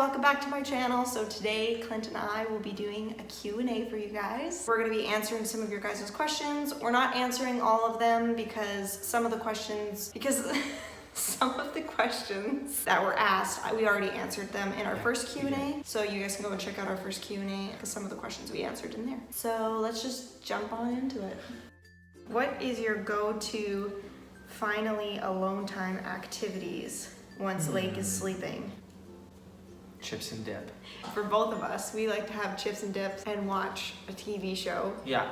welcome back to my channel. So today Clint and I will be doing a Q&A for you guys. We're going to be answering some of your guys' questions. We're not answering all of them because some of the questions that were asked, we already answered them in our first Q&A. So you guys can go and check out our first Q&A because some of the questions we answered in there. So let's just jump on into it. What is your go-to finally alone time activities once Lake is sleeping? Chips and dip. For both of us, we like to have chips and dips and watch a TV show. Yeah.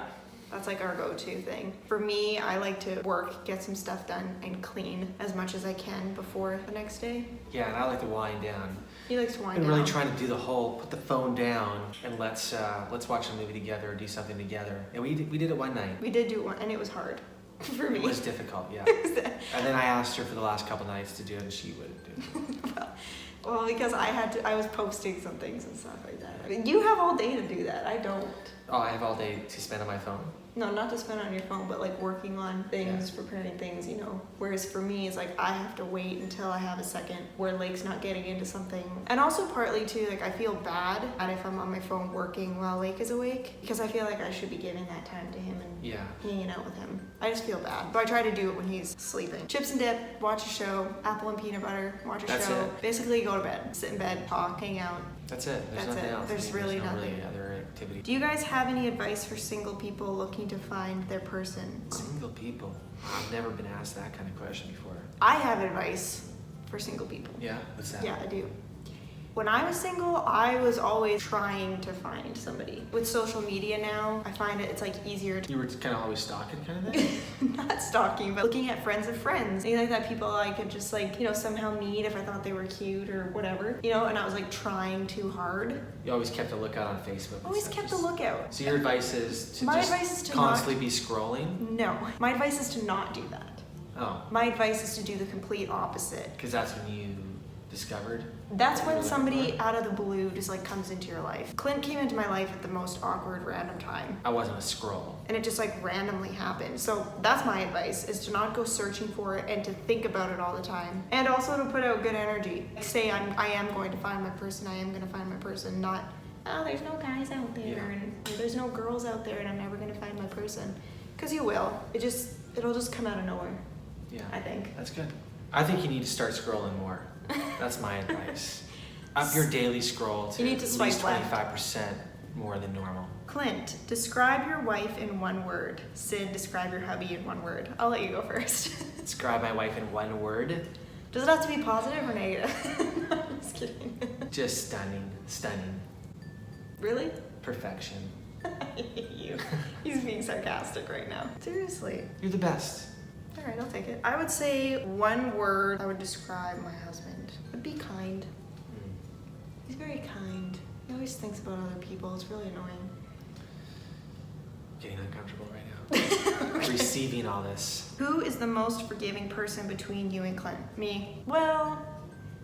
That's like our go-to thing. For me, I like to work, get some stuff done, and clean as much as I can before the next day. Yeah, and I like to wind down. He likes to wind I'm down. really trying to do the whole, put the phone down and let's watch a movie together or do something together. And we did it one night. We did do one, and it was hard for me. It was difficult, yeah. And then I asked her for the last couple nights to do it, and she wouldn't do it. Well, because I was posting some things and stuff like that. I mean, you have all day to do that. I don't. Oh, I have all day to spend on my phone. No, not to spend on your phone, but like working on things, preparing things, you know. Whereas for me, it's like I have to wait until I have a second where Lake's not getting into something. And also partly too, like I feel bad if I'm on my phone working while Lake is awake because I feel like I should be giving that time to him and hanging out with him. I just feel bad. But I try to do it when he's sleeping. Chips and dip, watch a show, apple and peanut butter, watch a show. It. Basically go to bed, sit in bed, talk, hang out. That's it. There's nothing else. There's really nothing. Really other activity. Do you guys have any advice for single people looking to find their person? Single people? I've never been asked that kind of question before. I have advice for single people. Yeah? What's that? Yeah, I do. When I was single, I was always trying to find somebody. With social media now, I find it's like easier to... You were kind of always stalking kind of thing? Not stalking, but looking at friends of friends. Things like that, people I could just like, you know, somehow meet if I thought they were cute or whatever. You know, and I was like trying too hard. You always kept a lookout on Facebook. Always kept a lookout. So your advice is to constantly be scrolling? No. My advice is to not do that. Oh. My advice is to do the complete opposite. Because that's when you discovered? That's when somebody out of the blue just like comes into your life. Clint came into my life at the most awkward random time. I wasn't a scroll. And it just like randomly happened. So that's my advice, is to not go searching for it and to think about it all the time. And also to put out good energy. Say I am going to find my person, I am going to find my person, not, oh, there's no guys out there and there's no girls out there and I'm never going to find my person. Because you will. It'll just come out of nowhere. Yeah. I think. That's good. I think you need to start scrolling more. That's my advice. Up your daily scroll to, you need to swipe at least 25% more than normal. Clint, describe your wife in one word. Sid, describe your hubby in one word. I'll let you go first. Describe my wife in one word? Does it have to be positive or negative? I'm just kidding. Just stunning. Stunning. Really? Perfection. I hate you. He's being sarcastic right now. Seriously. You're the best. All right, I'll take it. I would say one word I would describe my husband would be kind. He's very kind. He always thinks about other people. It's really annoying. Getting uncomfortable right now. Receiving all this. Who is the most forgiving person between you and Clint? Me. Well...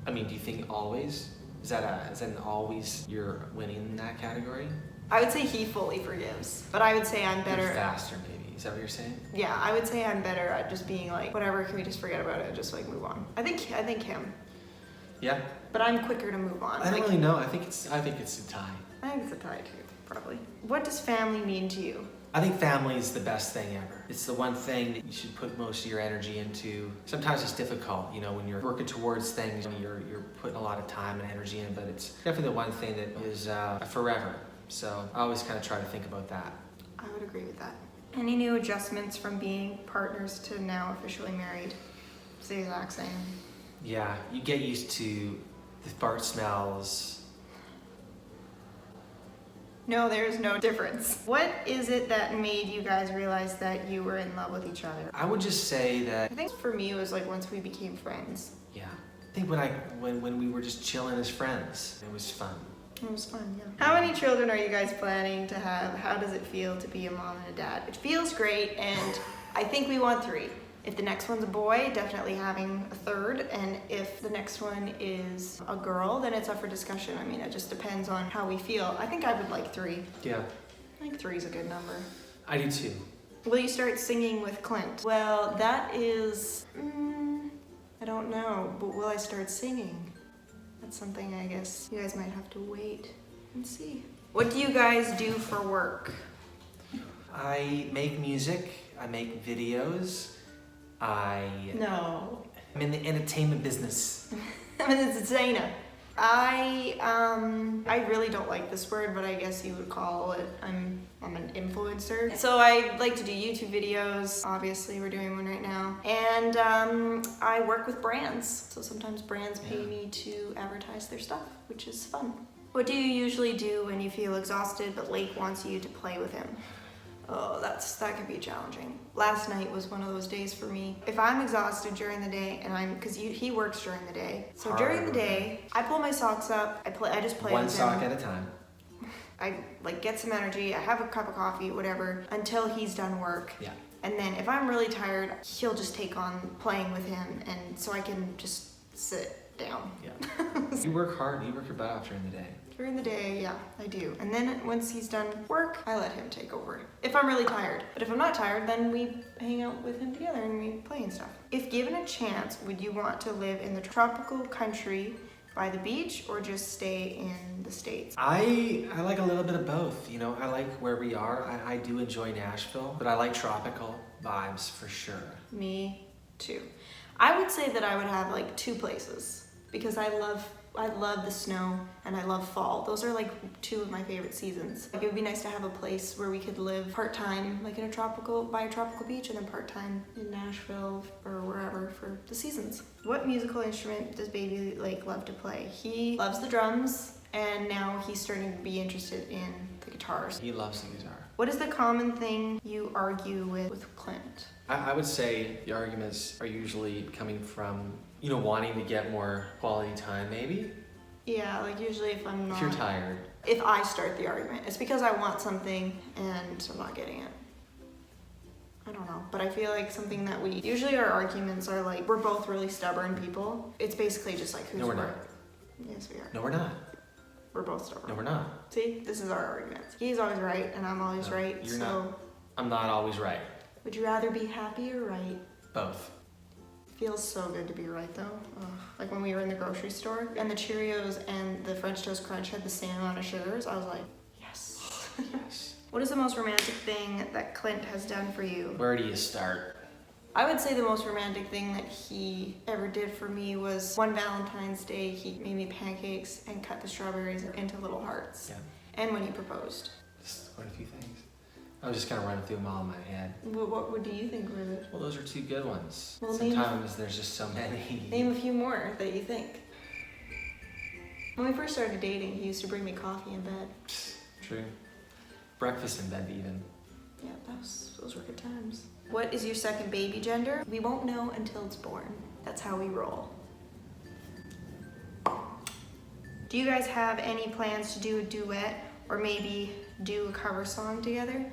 I mean, do you think always? Is that an always you're winning in that category? I would say he fully forgives. But I would say I'm better... You're faster, maybe. Is that what you're saying? Yeah, I would say I'm better at just being like, whatever, can we just forget about it and just like move on? I think him. Yeah. But I'm quicker to move on. I don't really know. I think it's a tie. I think it's a tie too, probably. What does family mean to you? I think family is the best thing ever. It's the one thing that you should put most of your energy into. Sometimes it's difficult, you know, when you're working towards things, you're putting a lot of time and energy in, but it's definitely the one thing that is forever. So I always kind of try to think about that. I would agree with that. Any new adjustments from being partners to now officially married? It's the exact same. Yeah, you get used to the fart smells. No, there's no difference. What is it that made you guys realize that you were in love with each other? I would just say that... I think for me it was like once we became friends. Yeah. I think when we were just chilling as friends, it was fun. It was fun, yeah. How many children are you guys planning to have? How does it feel to be a mom and a dad? It feels great, and I think we want 3. If the next one's a boy, definitely having a 3rd, and if the next one is a girl, then it's up for discussion. I mean, it just depends on how we feel. I think I would like 3. Yeah. I think 3 is a good number. I do too. Will you start singing with Clint? Well, that is, I don't know, but will I start singing? That's something I guess you guys might have to wait and see. What do you guys do for work? I make music, I make videos, No. I'm in the entertainment business. I'm an entertainer. I really don't like this word, but I guess you would call it, I'm an influencer. So I like to do YouTube videos. Obviously we're doing one right now. And I work with brands. So sometimes brands pay me to advertise their stuff, which is fun. What do you usually do when you feel exhausted but Lake wants you to play with him? Oh, that could be challenging. Last night was one of those days for me. If I'm exhausted during the day, and because he works during the day, so during the day, I pull my socks up. I just play One with him. sock at a time. I like get some energy. I have a cup of coffee, whatever, until he's done work. Yeah. And then if I'm really tired, he'll just take on playing with him, and so I can just sit down. Yeah. You work hard. You work your butt off during the day. During the day, yeah, I do. And then once he's done work, I let him take over. If I'm really tired. But if I'm not tired, then we hang out with him together and we play and stuff. If given a chance, would you want to live in the tropical country by the beach or just stay in the States? I like a little bit of both. You know, I like where we are. I do enjoy Nashville, but I like tropical vibes for sure. Me too. I would say that I would have like 2 places because I love the snow and I love fall. Those are like 2 of my favorite seasons. Like it would be nice to have a place where we could live part-time, like in by a tropical beach, and then part-time in Nashville or wherever for the seasons. What musical instrument does baby Lake love to play? He loves the drums, and now he's starting to be interested in the guitars. He loves the guitar. What is the common thing you argue with Clint? I would say the arguments are usually coming from, you know, wanting to get more quality time, maybe? Yeah, like usually if I'm not... If you're tired. If I start the argument, it's because I want something and I'm not getting it. I don't know, but I feel like something that usually our arguments are like, we're both really stubborn people. It's basically just like, who's No, we're right? not. Yes, we are. No, we're not. We're both stubborn. No, we're not. See, this is our argument. He's always right and I'm always No, right, you're so... not. I'm not always right. Would you rather be happy or right? Both. Feels so good to be right though. Ugh. Like when we were in the grocery store and the Cheerios and the French Toast Crunch had the same amount of sugars, I was like, yes. Yes. What is the most romantic thing that Clint has done for you? Where do you start? I would say the most romantic thing that he ever did for me was one Valentine's Day, he made me pancakes and cut the strawberries into little hearts. Yeah. And when he proposed. Just quite a few things. I was just kind of running through them all in my head. What do you think were the... Well, those are 2 good ones. Well, sometimes there's just so many. Name a few more that you think. When we first started dating, he used to bring me coffee in bed. True. Breakfast in bed even. Yeah, those were good times. What is your second baby gender? We won't know until it's born. That's how we roll. Do you guys have any plans to do a duet or maybe do a cover song together?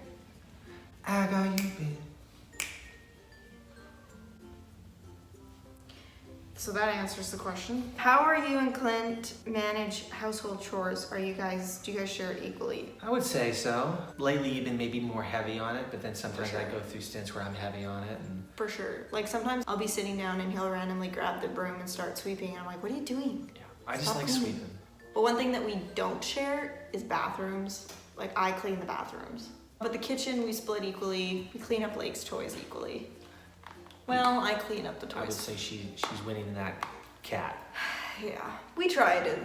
I got you, babe. So that answers the question. How are you and Clint manage household chores? Do you guys share it equally? I would say so. Lately, you've been maybe more heavy on it, but then sometimes For sure. I go through stints where I'm heavy on it. And For sure. Like sometimes I'll be sitting down and he'll randomly grab the broom and start sweeping. And I'm like, what are you doing? yeah, I just Stop like cleaning. sweeping. But one thing that we don't share is bathrooms. Like I clean the bathrooms. But the kitchen we split equally. We clean up Lake's toys equally. Well, I clean up the toys. I would say she's winning in that cat. Yeah, we try to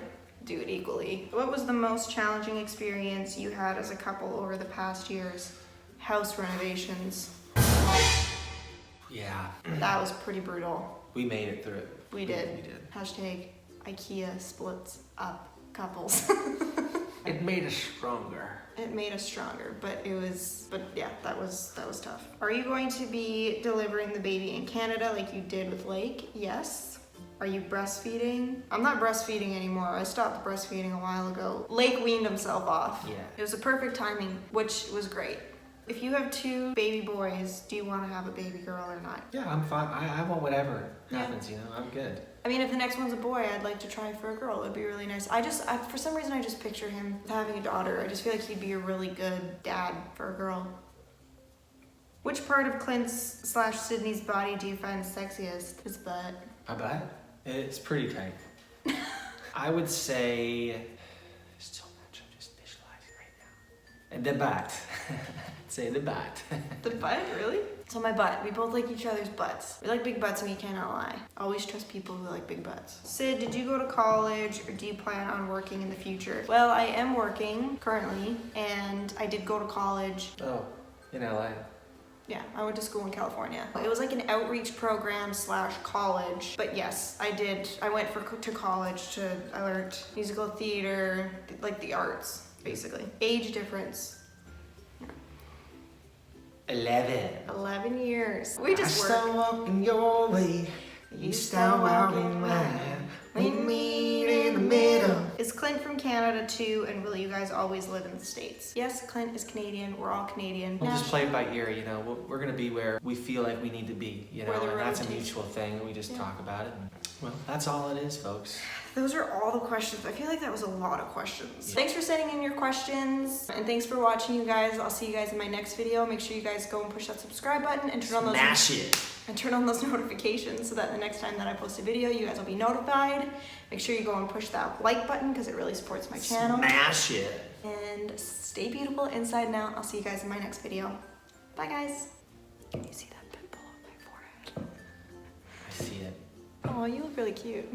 do it equally. What was the most challenging experience you had as a couple over the past years? House renovations. Yeah. That was pretty brutal. We made it through it. We did. We did. Hashtag IKEA splits up couples. It made us stronger. It made us stronger, but yeah, that was tough. Are you going to be delivering the baby in Canada like you did with Lake? Yes. Are you breastfeeding? I'm not breastfeeding anymore. I stopped breastfeeding a while ago. Lake weaned himself off. Yeah. It was a perfect timing, which was great. If you have 2 baby boys, do you want to have a baby girl or not? Yeah, I'm fine. I want whatever Yeah. happens, you know, I'm good. I mean, if the next one's a boy, I'd like to try for a girl. It'd be really nice. For some reason, I just picture him having a daughter. I just feel like he'd be a really good dad for a girl. Which part of Clint's/Sydney's body do you find sexiest? His butt. My butt? It's pretty tight. I would say, there's so much, I'm just visualizing right now. And the butt. Say the butt. The butt, really? So my butt, we both like each other's butts. We like big butts and we cannot lie. Always trust people who like big butts. Sid, did you go to college or do you plan on working in the future? Well, I am working currently and I did go to college. Oh, in LA. Yeah, I went to school in California. It was like an outreach program / college. But yes, I did. I went to college I learned musical theater, like the arts, basically. Age difference. 11 years. We just work. I start walking your way, you start walking mine. We meet in the middle. Is Clint from Canada too, and will you guys always live in the States? Yes, Clint is Canadian. We're all Canadian. We'll just play it by ear, you know. We're gonna be where we feel like we need to be, you know, and that's a mutual thing. We just talk about it. And, well, that's all it is, folks. Those are all the questions. I feel like that was a lot of questions. Yeah. Thanks for sending in your questions, and thanks for watching, you guys. I'll see you guys in my next video. Make sure you guys go and push that subscribe button and turn on those notifications so that the next time that I post a video, you guys will be notified. Make sure you go and push that like button because it really supports my channel. Smash it. And stay beautiful inside and out. I'll see you guys in my next video. Bye, guys. Can you see that pimple on my forehead? I see it. Oh, you look really cute.